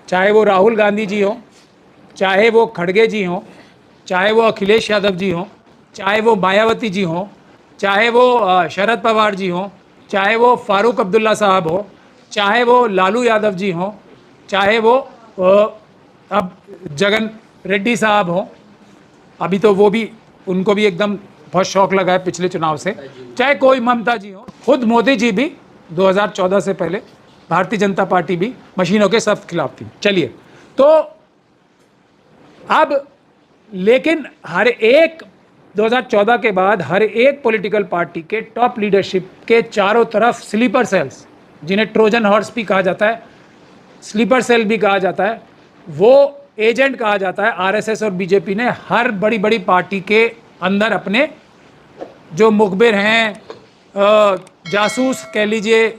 चाहे वो राहुल गांधी जी हों, चाहे वो खड़गे जी हों, चाहे वो अखिलेश यादव जी हों, चाहे वो मायावती जी हों, चाहे वो शरद पवार जी हों, चाहे वो फारूक अब्दुल्ला साहब हो, चाहे वो लालू यादव जी हों, चाहे वो अब जगन रेड्डी साहब हों, अभी तो वो भी, उनको भी एकदम बहुत शौक लगा है पिछले चुनाव से, चाहे कोई ममता जी हो, खुद मोदी जी भी 2014 से पहले भारतीय जनता पार्टी भी मशीनों के सख्त खिलाफ थी। चलिए, तो अब लेकिन हर एक 2014 के बाद हर एक पॉलिटिकल पार्टी के टॉप लीडरशिप के चारों तरफ स्लीपर सेल्स, जिन्हें ट्रोजन हॉर्स भी कहा जाता है, स्लीपर सेल भी कहा जाता है, वो एजेंट कहा जाता है। आरएसएस और बीजेपी ने हर बड़ी बड़ी पार्टी के अंदर अपने जो मुखबिर हैं, जासूस कह लीजिए,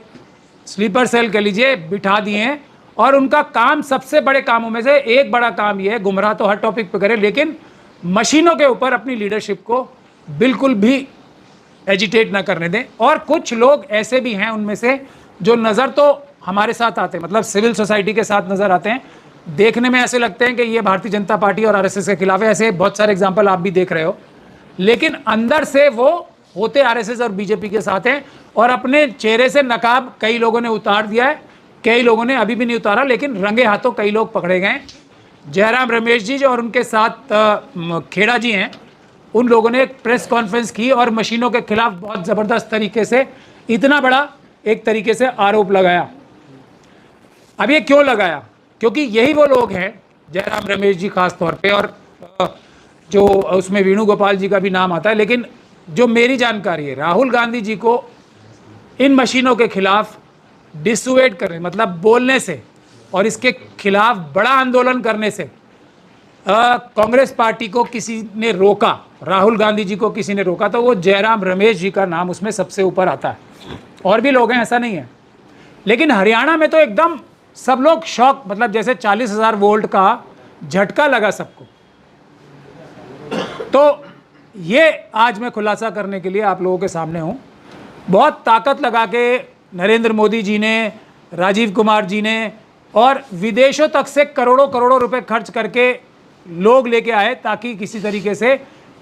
स्लीपर सेल कह लीजिए, बिठा दिए हैं। और उनका काम, सबसे बड़े कामों में से एक बड़ा काम यह है, गुमराह तो हर टॉपिक पे करें, लेकिन मशीनों के ऊपर अपनी लीडरशिप को बिल्कुल भी एजिटेट ना करने दें। और कुछ लोग ऐसे भी हैं उनमें से जो नज़र तो हमारे साथ आते हैं, मतलब सिविल सोसाइटी के साथ नज़र आते हैं, देखने में ऐसे लगते हैं कि ये भारतीय जनता पार्टी और आरएसएस के खिलाफ है। ऐसे बहुत सारे एग्जाम्पल आप भी देख रहे हो, लेकिन अंदर से वो होते आरएसएस और बीजेपी के साथ हैं। और अपने चेहरे से नकाब कई लोगों ने उतार दिया है, कई लोगों ने अभी भी नहीं उतारा, लेकिन रंगे हाथों कई लोग पकड़े गए। जयराम रमेश जी जो और उनके साथ खेड़ा जी हैं, उन लोगों ने एक प्रेस कॉन्फ्रेंस की और मशीनों के खिलाफ बहुत ज़बरदस्त तरीके से इतना बड़ा एक तरीके से आरोप लगाया। अब ये क्यों लगाया? क्योंकि यही वो लोग हैं, जयराम रमेश जी खास तौर पे, और जो उसमें वेणुगोपाल जी का भी नाम आता है, लेकिन जो मेरी जानकारी है, राहुल गांधी जी को इन मशीनों के खिलाफ डिसुएड करने, मतलब बोलने से और इसके खिलाफ बड़ा आंदोलन करने से कांग्रेस पार्टी को किसी ने रोका, राहुल गांधी जी को किसी ने रोका, तो वो जयराम रमेश जी का नाम उसमें सबसे ऊपर आता है। और भी लोग हैं, ऐसा नहीं है। लेकिन हरियाणा में तो एकदम सब लोग शॉक, मतलब जैसे 40,000 वोल्ट का झटका लगा सबको। तो ये आज मैं खुलासा करने के लिए आप लोगों के सामने हूँ। बहुत ताकत लगा के नरेंद्र मोदी जी ने, राजीव कुमार जी ने, और विदेशों तक से करोड़ों करोड़ों रुपए खर्च करके लोग लेके आए, ताकि किसी तरीके से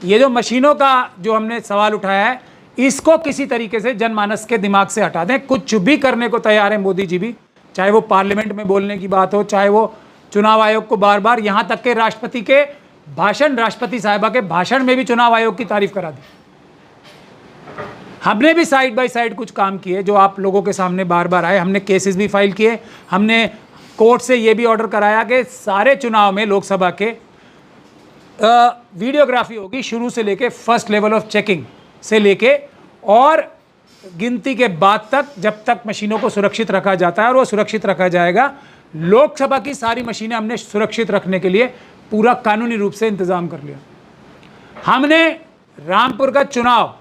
ये जो मशीनों का जो हमने सवाल उठाया है, इसको किसी तरीके से जनमानस के दिमाग से हटा दें। कुछ भी करने को तैयार है मोदी जी भी, चाहे वो पार्लियामेंट में बोलने की बात हो, चाहे वो चुनाव आयोग को बार बार, यहाँ तक के राष्ट्रपति के भाषण, राष्ट्रपति साहिबा के भाषण में भी चुनाव आयोग की तारीफ करा दी। हमने भी साइड बाय साइड कुछ काम किए जो आप लोगों के सामने बार बार आए। हमने केसेस भी फाइल किए, हमने कोर्ट से ये भी ऑर्डर कराया कि सारे चुनाव में लोकसभा के वीडियोग्राफी होगी, शुरू से लेके फर्स्ट लेवल ऑफ चेकिंग से लेके और गिनती के बाद तक, जब तक मशीनों को सुरक्षित रखा जाता है, और वो सुरक्षित रखा जाएगा। लोकसभा की सारी मशीनें हमने सुरक्षित रखने के लिए पूरा कानूनी रूप से इंतजाम कर लिया। हमने रामपुर का चुनाव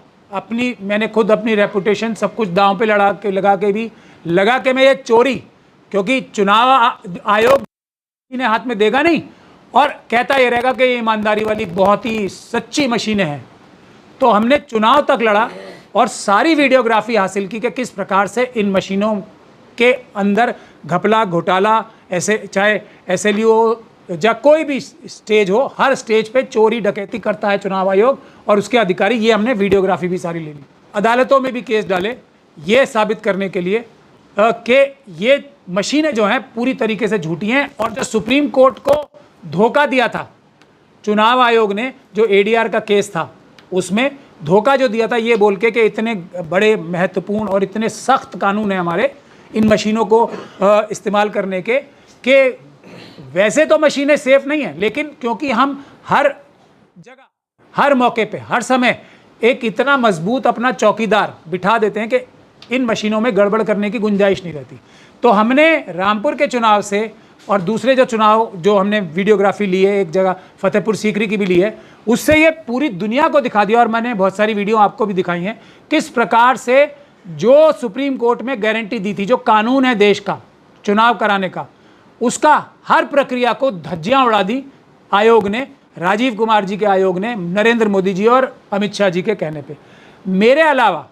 मैंने खुद अपनी रेपुटेशन सब कुछ दांव पे लगा के मैं ये चोरी, क्योंकि चुनाव आयोग ने हाथ में देगा नहीं और कहता ये रहेगा कि ये ईमानदारी वाली बहुत ही सच्ची मशीनें हैं। तो हमने चुनाव तक लड़ा और सारी वीडियोग्राफी हासिल की कि किस प्रकार से इन मशीनों के अंदर घपला घोटाला, ऐसे चाहे एसएलयू या कोई भी स्टेज हो, हर स्टेज पे चोरी डकैती करता है चुनाव आयोग और उसके अधिकारी। ये हमने वीडियोग्राफी भी सारी ले ली, अदालतों में भी केस डाले ये साबित करने के लिए कि ये मशीनें जो हैं पूरी तरीके से झूठी हैं। और जो सुप्रीम कोर्ट को धोखा दिया था चुनाव आयोग ने, जो एडीआर का केस था, उसमें धोखा जो दिया था ये बोल के कि इतने बड़े महत्वपूर्ण और इतने सख्त कानून हैं हमारे इन मशीनों को इस्तेमाल करने के, कि वैसे तो मशीनें सेफ नहीं हैं, लेकिन क्योंकि हम हर जगह, हर मौके पे, हर समय एक इतना मजबूत अपना चौकीदार बिठा देते हैं कि इन मशीनों में गड़बड़ करने की गुंजाइश नहीं रहती। तो हमने रामपुर के चुनाव से और दूसरे जो चुनाव जो हमने वीडियोग्राफी ली है, एक जगह फतेहपुर सीकरी की भी ली है, उससे ये पूरी दुनिया को दिखा दिया। और मैंने बहुत सारी वीडियो आपको भी दिखाई हैं किस प्रकार से जो सुप्रीम कोर्ट में गारंटी दी थी, जो कानून है देश का चुनाव कराने का, उसका हर प्रक्रिया को धज्जियां उड़ा दी आयोग ने, राजीव कुमार जी के आयोग ने, नरेंद्र मोदी जी और अमित शाह जी के कहने पे। मेरे अलावा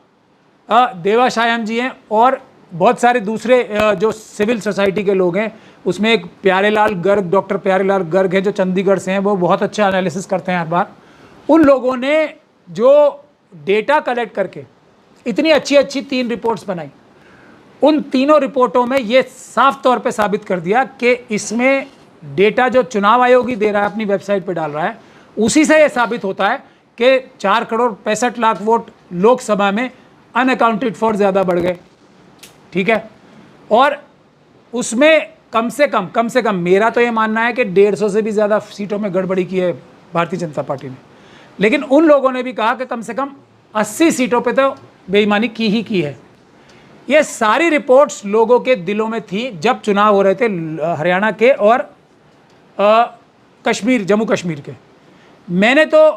देवाशायम जी हैं और बहुत सारे दूसरे जो सिविल सोसाइटी के लोग हैं, उसमें एक प्यारेलाल गर्ग, डॉक्टर प्यारेलाल गर्ग है जो चंडीगढ़ से हैं, वो बहुत अच्छा एनालिसिस करते हैं हर बार। उन लोगों ने जो डेटा कलेक्ट करके इतनी अच्छी अच्छी 3 रिपोर्ट्स बनाई, उन तीनों रिपोर्टों में ये साफ तौर पे साबित कर दिया कि इसमें डेटा जो चुनाव आयोग ही दे रहा है, अपनी वेबसाइट पे डाल रहा है, उसी से ये साबित होता है कि 4,65,00,000 वोट लोकसभा में अनअकाउंटेड फॉर ज़्यादा बढ़ गए। ठीक है, और उसमें कम से कम मेरा तो ये मानना है कि 150 से भी ज़्यादा सीटों में गड़बड़ी की है भारतीय जनता पार्टी ने। लेकिन उन लोगों ने भी कहा कि कम से कम 80 सीटों पे तो बेईमानी की ही की है। ये सारी रिपोर्ट्स लोगों के दिलों में थी जब चुनाव हो रहे थे हरियाणा के और कश्मीर, जम्मू कश्मीर के। मैंने तो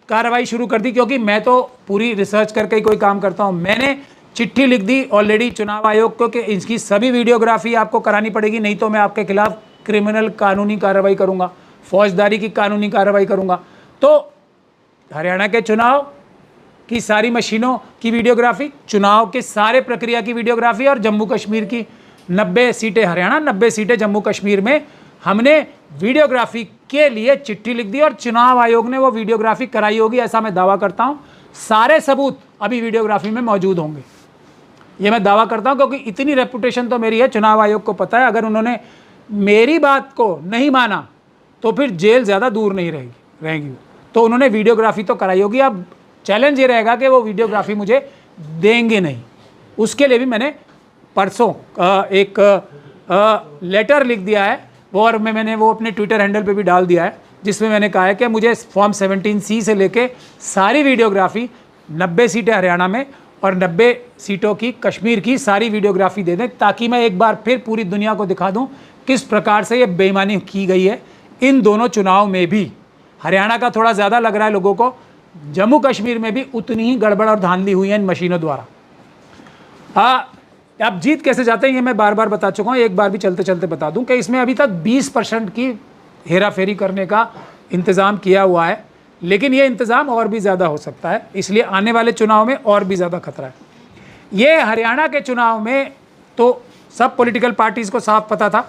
कार्रवाई शुरू कर दी, क्योंकि मैं तो पूरी रिसर्च करके ही कोई काम करता हूँ। मैंने चिट्ठी लिख दी ऑलरेडी चुनाव आयोग को कि इसकी सभी वीडियोग्राफी आपको करानी पड़ेगी, नहीं तो मैं आपके खिलाफ क्रिमिनल कानूनी कार्रवाई करूँगा, फौजदारी की कानूनी कार्रवाई करूँगा। तो हरियाणा के चुनाव की सारी मशीनों की वीडियोग्राफी, चुनाव के सारे प्रक्रिया की वीडियोग्राफी, और जम्मू कश्मीर की 90 सीटें हरियाणा, 90 सीटें जम्मू कश्मीर में हमने वीडियोग्राफी के लिए चिट्ठी लिख दी और चुनाव आयोग ने वो वीडियोग्राफी कराई होगी, ऐसा मैं दावा करता हूँ। सारे सबूत अभी वीडियोग्राफी में मौजूद होंगे, ये मैं दावा करता हूँ, क्योंकि इतनी रेपुटेशन तो मेरी है, चुनाव आयोग को पता है अगर उन्होंने मेरी बात को नहीं माना तो फिर जेल ज़्यादा दूर नहीं रहेगी। तो उन्होंने वीडियोग्राफी तो कराई होगी। अब चैलेंज ये रहेगा कि वो वीडियोग्राफी मुझे देंगे नहीं। उसके लिए भी मैंने परसों एक लेटर लिख दिया है, वो और मैंने वो अपने ट्विटर हैंडल पे भी डाल दिया है, जिसमें मैंने कहा है कि मुझे फॉर्म 17C से लेके सारी वीडियोग्राफी, 90 सीटें हरियाणा में और 90 सीटों की कश्मीर की सारी वीडियोग्राफी दे दें, ताकि मैं एक बार फिर पूरी दुनिया को दिखा दूं किस प्रकार से ये बेईमानी की गई है इन दोनों चुनाव में भी। हरियाणा का थोड़ा ज़्यादा लग रहा है लोगों को, जम्मू कश्मीर में भी उतनी ही गड़बड़ और धांधली हुई है इन मशीनों द्वारा। अब जीत कैसे जाते हैं ये मैं बार बार बता चुका हूँ, एक बार भी चलते चलते बता दूं कि इसमें अभी तक 20% की हेराफेरी करने का इंतज़ाम किया हुआ है, लेकिन ये इंतज़ाम और भी ज़्यादा हो सकता है, इसलिए आने वाले चुनाव में और भी ज़्यादा खतरा है। ये हरियाणा के चुनाव में तो सब पॉलिटिकल पार्टीज़ को साफ पता था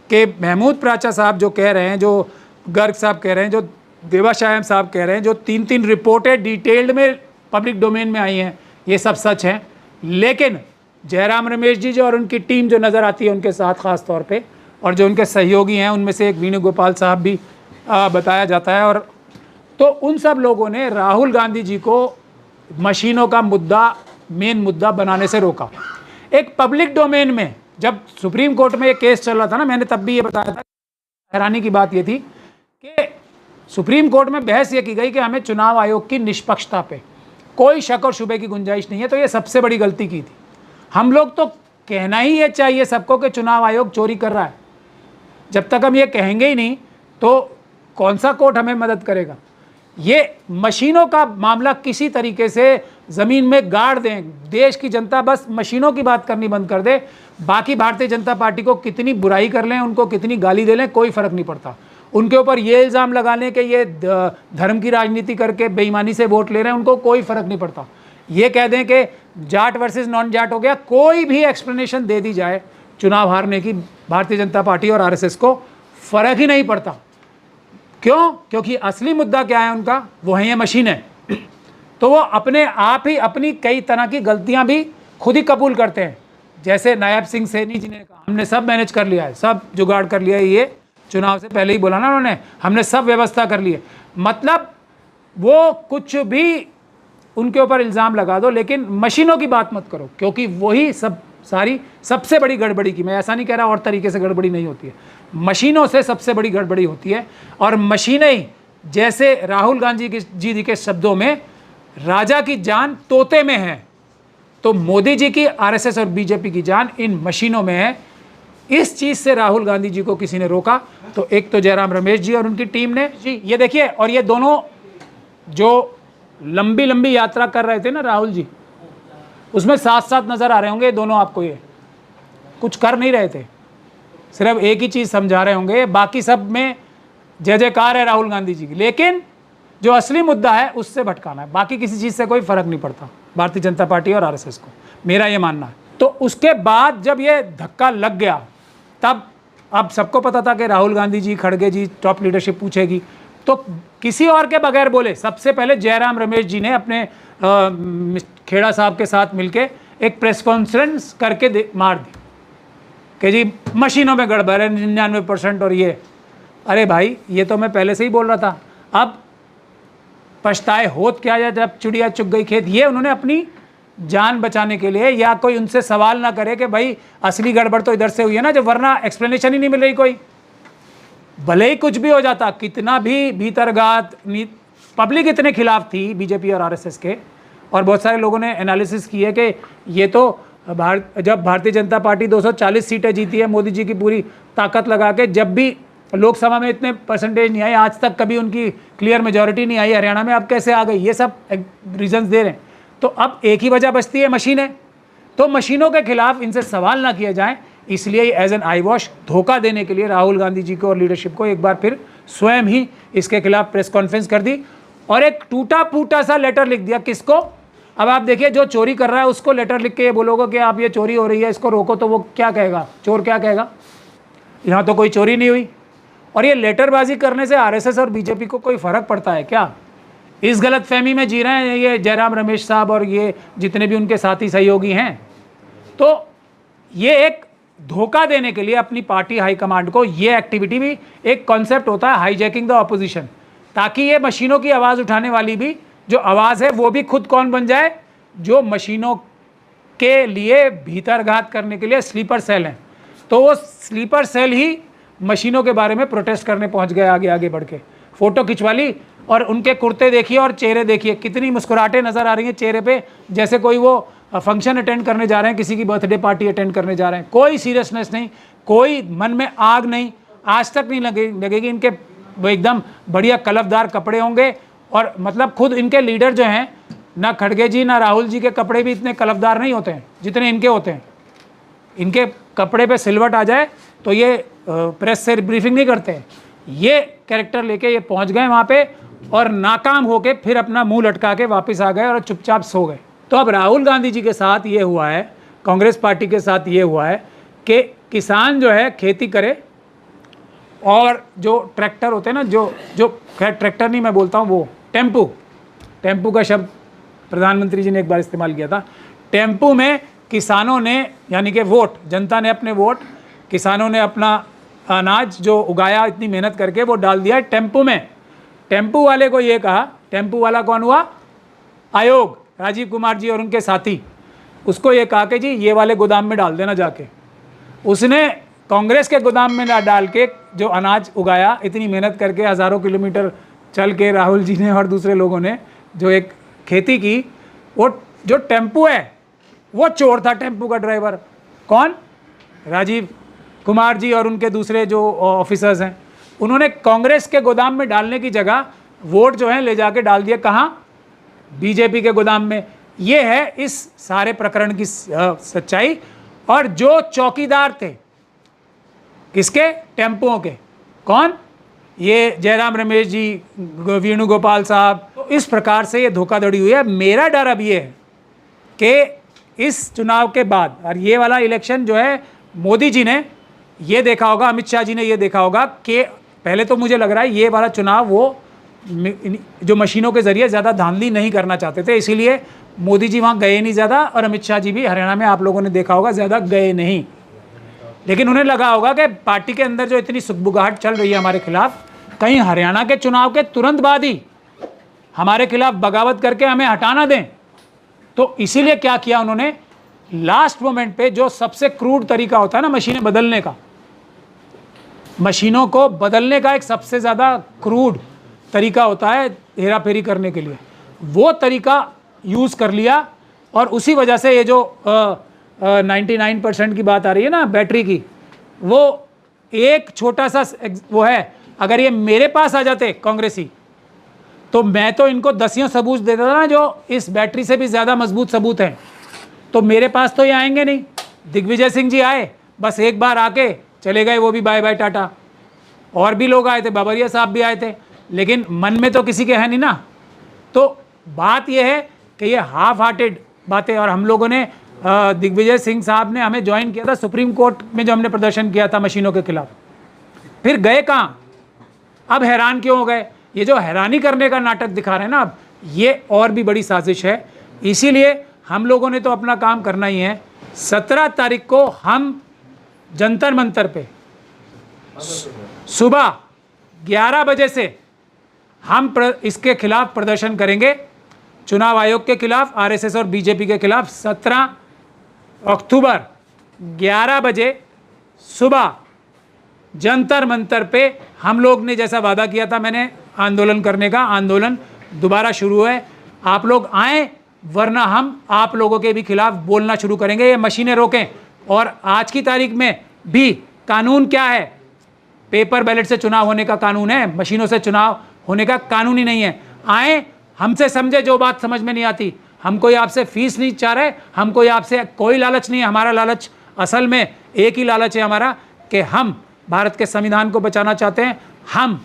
कि महमूद प्राचा साहब जो कह रहे हैं, जो गर्ग साहब कह रहे हैं, जो देवाशायम साहब कह रहे हैं, जो 3-3 रिपोर्टें डिटेल्ड में पब्लिक डोमेन में आई हैं, ये सब सच हैं। लेकिन जयराम रमेश जी जो और उनकी टीम जो नज़र आती है उनके साथ ख़ास तौर पे, और जो उनके सहयोगी हैं उनमें से एक वेणुगोपाल साहब भी बताया जाता है, और तो उन सब लोगों ने राहुल गांधी जी को मशीनों का मुद्दा, मेन मुद्दा बनाने से रोका। एक पब्लिक डोमेन में जब सुप्रीम कोर्ट में ये केस चल रहा था ना, मैंने तब भी ये बताया था, हैरानी की बात ये थी कि सुप्रीम कोर्ट में बहस ये की गई कि हमें चुनाव आयोग की निष्पक्षता पे कोई शक और शुबे की गुंजाइश नहीं है। तो ये सबसे बड़ी गलती की थी। हम लोग तो कहना ही ये चाहिए सबको कि चुनाव आयोग चोरी कर रहा है। जब तक हम ये कहेंगे ही नहीं तो कौन सा कोर्ट हमें मदद करेगा। ये मशीनों का मामला किसी तरीके से ज़मीन में गाड़ दें, देश की जनता बस मशीनों की बात करनी बंद कर दे, बाकी भारतीय जनता पार्टी को कितनी बुराई कर लें, उनको कितनी गाली दे लें, कोई फ़र्क नहीं पड़ता। उनके ऊपर ये इल्ज़ाम लगा लें कि ये धर्म की राजनीति करके बेईमानी से वोट ले रहे हैं, उनको कोई फ़र्क नहीं पड़ता। ये कह दें कि जाट वर्सेस नॉन जाट हो गया, कोई भी एक्सप्लेनेशन दे दी जाए चुनाव हारने की, भारतीय जनता पार्टी और आरएसएस को फ़र्क ही नहीं पड़ता। क्यों? क्योंकि असली मुद्दा क्या है उनका, वो है ये मशीनें। तो वो अपने आप ही अपनी कई तरह की गलतियां भी खुद ही कबूल करते हैं। जैसे नायब सिंह सैनी जी ने कहा, हमने सब मैनेज कर लिया है, सब जुगाड़ कर लिया है, ये चुनाव से पहले ही बोला ना उन्होंने, हमने सब व्यवस्था कर ली है। मतलब वो कुछ भी उनके ऊपर इल्ज़ाम लगा दो, लेकिन मशीनों की बात मत करो, क्योंकि वही सारी सबसे बड़ी गड़बड़ी की, मैं ऐसा नहीं कह रहा और तरीके से गड़बड़ी नहीं होती है, मशीनों से सबसे बड़ी गड़बड़ी होती है। और मशीनें, जैसे राहुल गांधी जी के शब्दों में, राजा की जान तोते में है, तो मोदी जी की, आरएसएस और बीजेपी की जान इन मशीनों में है। इस चीज़ से राहुल गांधी जी को किसी ने रोका, तो एक तो जयराम रमेश जी और उनकी टीम ने जी, ये देखिए, और ये दोनों जो लंबी लंबी यात्रा कर रहे थे ना राहुल जी, उसमें साथ साथ नज़र आ रहे होंगे दोनों आपको, ये कुछ कर नहीं रहे थे, सिर्फ एक ही चीज़ समझा रहे होंगे, बाकी सब में जय जयकार है राहुल गांधी जी की, लेकिन जो असली मुद्दा है उससे भटकाना है। बाकी किसी चीज़ से कोई फ़र्क नहीं पड़ता भारतीय जनता पार्टी और आरएसएस को, मेरा ये मानना है। तो उसके बाद जब ये धक्का लग गया, तब अब सबको पता था कि राहुल गांधी जी, खड़गे जी टॉप लीडरशिप पूछेगी, तो किसी और के बगैर बोले सबसे पहले जयराम रमेश जी ने अपने खेड़ा साहब के साथ मिलके एक प्रेस कॉन्फ्रेंस करके मार दी कि जी मशीनों में गड़बड़ है 99%। और ये, अरे भाई ये तो मैं पहले से ही बोल रहा था। अब पछताए होत क्या है जब चिड़िया चुग गई खेत। ये उन्होंने अपनी जान बचाने के लिए, या कोई उनसे सवाल ना करे कि भाई असली गड़बड़ तो इधर से हुई है ना, जब वरना एक्सप्लेनेशन ही नहीं मिल रही कोई। भले ही कुछ भी हो जाता, कितना भी भीतरघात, पब्लिक इतने खिलाफ थी बीजेपी और आरएसएस के, और बहुत सारे लोगों ने एनालिसिस की है कि ये तो जब भारतीय जनता पार्टी 240 सीटें जीती है मोदी जी की पूरी ताकत लगा के, जब भी लोकसभा में इतने परसेंटेज नहीं आए, आज तक कभी उनकी क्लियर मेजॉरिटी नहीं आई हरियाणा में, अब कैसे आ गई, ये सब रीजंस दे रहे हैं। तो अब एक ही वजह बचती है, मशीनें। तो मशीनों के खिलाफ इनसे सवाल ना किए जाएं, इसलिए एज एन आई वॉश धोखा देने के लिए राहुल गांधी जी को और लीडरशिप को एक बार फिर स्वयं ही इसके खिलाफ प्रेस कॉन्फ्रेंस कर दी और एक टूटा फूटा सा लेटर लिख दिया। किसको? अब आप देखिए, जो चोरी कर रहा है उसको लेटर लिख के ये बोलोगे कि आप ये चोरी हो रही है, इसको रोको, तो वो क्या कहेगा? चोर क्या कहेगा? यहाँ तो कोई चोरी नहीं हुई। और ये लेटरबाजी करने से आरएसएस और बीजेपी को कोई फर्क पड़ता है क्या? इस गलत फहमी में जी रहे हैं ये जयराम रमेश साहब और ये जितने भी उनके साथी सहयोगी हैं। तो ये एक धोखा देने के लिए अपनी पार्टी हाईकमांड को, ये एक्टिविटी भी एक कॉन्सेप्ट होता है हाईजैकिंग द ऑपोजिशन, ताकि ये मशीनों की आवाज़ उठाने वाली भी जो आवाज़ है वो भी खुद कौन बन जाए? जो मशीनों के लिए भीतरघात करने के लिए स्लीपर सेल हैं। तो वो स्लीपर सेल ही मशीनों के बारे में प्रोटेस्ट करने पहुंच गए, आगे आगे बढ़ के फ़ोटो खिंचवा ली। और उनके कुर्ते देखिए और चेहरे देखिए, कितनी मुस्कुराहटें नज़र आ रही हैं चेहरे पे, जैसे कोई वो फंक्शन अटेंड करने जा रहे हैं, किसी की बर्थडे पार्टी अटेंड करने जा रहे हैं। कोई सीरियसनेस नहीं, कोई मन में आग नहीं, आज तक नहीं लगेगी। इनके वो एकदम बढ़िया कलफदार कपड़े होंगे, और मतलब खुद इनके लीडर जो हैं, ना खड़गे जी ना राहुल जी के कपड़े भी इतने कलफदार नहीं होते हैं जितने इनके होते हैं। इनके कपड़े पे सिलवट आ जाए तो ये प्रेस से ब्रीफिंग नहीं करते हैं। ये कैरेक्टर लेके ये पहुंच गए वहाँ पे, और नाकाम होके फिर अपना मुंह लटका के वापस आ गए और चुपचाप सो गए। तो अब राहुल गांधी जी के साथ ये हुआ है, कांग्रेस पार्टी के साथ ये हुआ है कि किसान जो है खेती करे, और जो ट्रैक्टर होते हैं ना, जो खैर ट्रैक्टर नहीं मैं बोलता हूँ, वो टेम्पू का शब्द प्रधानमंत्री जी ने एक बार इस्तेमाल किया था। टेम्पू में किसानों ने, यानी कि वोट, जनता ने अपने वोट, किसानों ने अपना अनाज जो उगाया इतनी मेहनत करके वो डाल दिया टेम्पू में। टेम्पू वाले को ये कहा, टेम्पू वाला कौन हुआ? आयोग, राजीव कुमार जी और उनके साथी। उसको ये कहा कि जी ये वाले गोदाम में डाल देना जाके। उसने कांग्रेस के गोदाम में ना डाल के जो अनाज उगाया इतनी मेहनत करके, हज़ारों किलोमीटर चल के राहुल जी ने और दूसरे लोगों ने जो एक खेती की, वो जो टेम्पू है वो चोर था। टेम्पू का ड्राइवर कौन? राजीव कुमार जी और उनके दूसरे जो ऑफिसर्स हैं। उन्होंने कांग्रेस के गोदाम में डालने की जगह वोट जो है ले जाके डाल दिए कहाँ? बीजेपी के गोदाम में। ये है इस सारे प्रकरण की सच्चाई। और जो चौकीदार थे किसके? टेम्पुओं के, कौन? ये जयराम रमेश जी, वेणुगोपाल साहब। तो इस प्रकार से ये धोखाधड़ी हुई है। मेरा डर अब ये है कि इस चुनाव के बाद, और ये वाला इलेक्शन जो है, मोदी जी ने ये देखा होगा, अमित शाह जी ने ये देखा होगा कि पहले तो मुझे लग रहा है ये वाला चुनाव वो जो मशीनों के ज़रिए ज़्यादा धांधली नहीं करना चाहते थे, इसीलिए मोदी जी वहाँ गए नहीं ज़्यादा, और अमित शाह जी भी हरियाणा में आप लोगों ने देखा होगा ज़्यादा गए नहीं। लेकिन उन्हें लगा होगा कि पार्टी के अंदर जो इतनी सुगबुगाहट चल रही है हमारे खिलाफ, कहीं हरियाणा के चुनाव के तुरंत बाद ही हमारे खिलाफ बगावत करके हमें हटाना दें। तो इसीलिए क्या किया उन्होंने, लास्ट मोमेंट पे जो सबसे क्रूड तरीका होता है ना मशीनें बदलने का, मशीनों को बदलने का एक सबसे ज़्यादा क्रूड तरीका होता है हेरा फेरी करने के लिए, वो तरीका यूज़ कर लिया। और उसी वजह से ये जो 99% की बात आ रही है ना बैटरी की, वो एक छोटा सा वो है। अगर ये मेरे पास आ जाते कांग्रेसी, तो मैं तो इनको 10 सबूत देता था ना जो इस बैटरी से भी ज़्यादा मजबूत सबूत हैं। तो मेरे पास तो ये आएंगे नहीं। दिग्विजय सिंह जी आए, बस एक बार आके चले गए, वो भी बाय बाय टाटा। और भी लोग आए थे, बाबरिया साहब भी आए थे, लेकिन मन में तो किसी के है नहीं ना। तो बात यह है कि ये हाफ हार्टेड बातें। और हम लोगों ने दिग्विजय सिंह साहब ने हमें ज्वाइन किया था सुप्रीम कोर्ट में, जो हमने प्रदर्शन किया था मशीनों के खिलाफ। फिर गए कहाँ? अब हैरान क्यों हो गए? ये जो हैरानी करने का नाटक दिखा रहे हैं ना, अब ये और भी बड़ी साजिश है। इसीलिए हम लोगों ने तो अपना काम करना ही है। 17 तारीख को हम जंतर मंतर पे सुबह 11 बजे से हम इसके खिलाफ प्रदर्शन करेंगे, चुनाव आयोग के खिलाफ, आरएसएस और बीजेपी के खिलाफ। 17 अक्टूबर 11 बजे सुबह जंतर मंतर पे हम लोग ने जैसा वादा किया था मैंने आंदोलन करने का, आंदोलन दोबारा शुरू है। आप लोग आए, वरना हम आप लोगों के भी खिलाफ बोलना शुरू करेंगे। ये मशीनें रोकें। और आज की तारीख में भी कानून क्या है? पेपर बैलेट से चुनाव होने का कानून है, मशीनों से चुनाव होने का कानून ही नहीं है। आए, हमसे समझे, जो बात समझ में नहीं आती। हम कोई आपसे फीस नहीं चाह रहे, हम कोई आपसे कोई लालच नहीं है। हमारा लालच असल में एक ही लालच है हमारा, कि हम भारत के संविधान को बचाना चाहते हैं। हम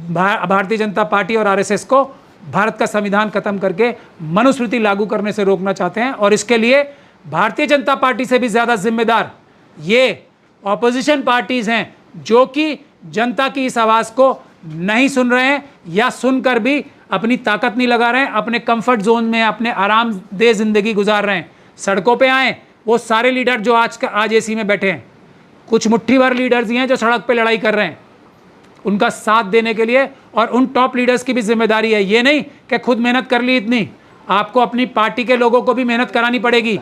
भारतीय जनता पार्टी और आरएसएस को भारत का संविधान खत्म करके मनुस्मृति लागू करने से रोकना चाहते हैं। और इसके लिए भारतीय जनता पार्टी से भी ज़्यादा जिम्मेदार ये ऑपोजिशन पार्टीज़ हैं, जो कि जनता की इस आवाज़ को नहीं सुन रहे हैं, या सुनकर भी अपनी ताकत नहीं लगा रहे हैं, अपने कंफर्ट जोन में अपने आरामदेह ज़िंदगी गुजार रहे हैं। सड़कों पे आए वो सारे लीडर जो आज एसी में बैठे हैं, कुछ मुट्ठी भर लीडर्स ही हैं जो सड़क पे लड़ाई कर रहे हैं, उनका साथ देने के लिए। और उन टॉप लीडर्स की भी जिम्मेदारी है, ये नहीं कि खुद मेहनत कर ली इतनी, आपको अपनी पार्टी के लोगों को भी मेहनत करानी पड़ेगी।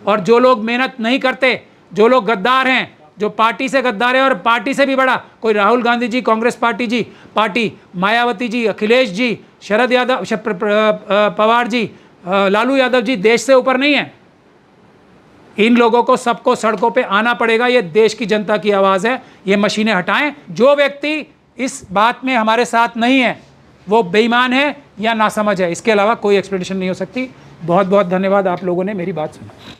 और जो लोग मेहनत नहीं करते, जो लोग गद्दार हैं, जो पार्टी से गद्दार है, और पार्टी से भी बड़ा कोई राहुल गांधी जी, कांग्रेस पार्टी, मायावती जी, अखिलेश जी, शरद यादव, पवार जी, लालू यादव जी देश से ऊपर नहीं है। इन लोगों को सबको सड़कों पे आना पड़ेगा। ये देश की जनता की आवाज़ है, ये मशीनें हटाएं। जो व्यक्ति इस बात में हमारे साथ नहीं है वो बेईमान है या नासमझ है, इसके अलावा कोई एक्सप्लेनेशन नहीं हो सकती। बहुत बहुत धन्यवाद, आप लोगों ने मेरी बात सुनी।